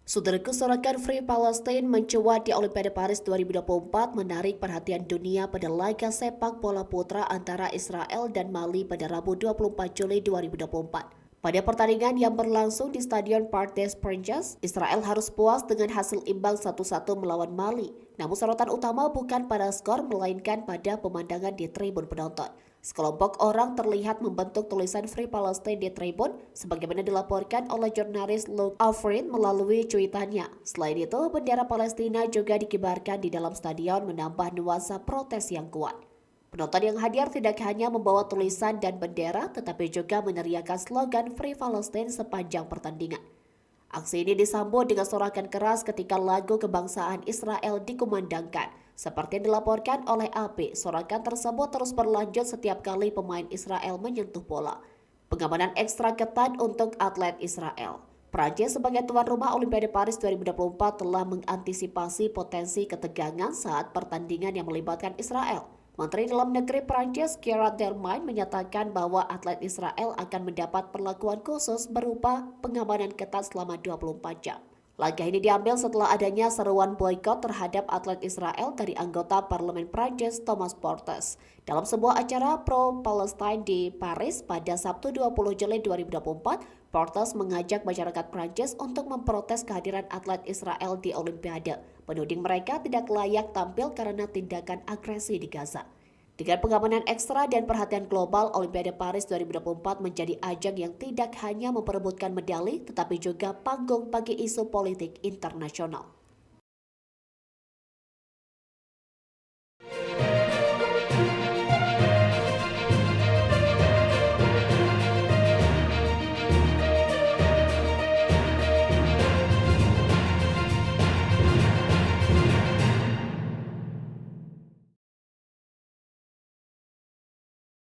Saudaraku, sorakan Free Palestine mencuat di Olimpiade Paris 2024 menarik perhatian dunia pada laga sepak bola putra antara Israel dan Mali pada Rabu 24 Juli 2024. Pada pertandingan yang berlangsung di Stadion Parc des Princes, Israel harus puas dengan hasil imbang 1-1 melawan Mali. Namun sorotan utama bukan pada skor melainkan pada pemandangan di tribun penonton. Sekelompok orang terlihat membentuk tulisan Free Palestine di tribun, sebagaimana dilaporkan oleh jurnalis Luke Alfred melalui cuitannya. Selain itu, bendera Palestina juga dikibarkan di dalam stadion menambah nuansa protes yang kuat. Penonton yang hadir tidak hanya membawa tulisan dan bendera, tetapi juga meneriakkan slogan Free Palestine sepanjang pertandingan. Aksi ini disambut dengan sorakan keras ketika lagu kebangsaan Israel dikumandangkan. Seperti yang dilaporkan oleh AP, sorakan tersebut terus berlanjut setiap kali pemain Israel menyentuh bola. Pengamanan ekstra ketat untuk atlet Israel. Prancis sebagai tuan rumah Olimpiade Paris 2024 telah mengantisipasi potensi ketegangan saat pertandingan yang melibatkan Israel. Menteri Dalam Negeri Prancis Gerard Darmanin menyatakan bahwa atlet Israel akan mendapat perlakuan khusus berupa pengamanan ketat selama 24 jam. Langkah ini diambil setelah adanya seruan boikot terhadap atlet Israel dari anggota Parlemen Prancis Thomas Portes. Dalam sebuah acara pro-Palestine di Paris pada Sabtu 20 Juli 2024, Portes mengajak masyarakat Prancis untuk memprotes kehadiran atlet Israel di Olimpiade, menuding mereka tidak layak tampil karena tindakan agresi di Gaza. Dengan pengamanan ekstra dan perhatian global, Olimpiade Paris 2024 menjadi ajang yang tidak hanya memperebutkan medali, tetapi juga panggung bagi isu politik internasional.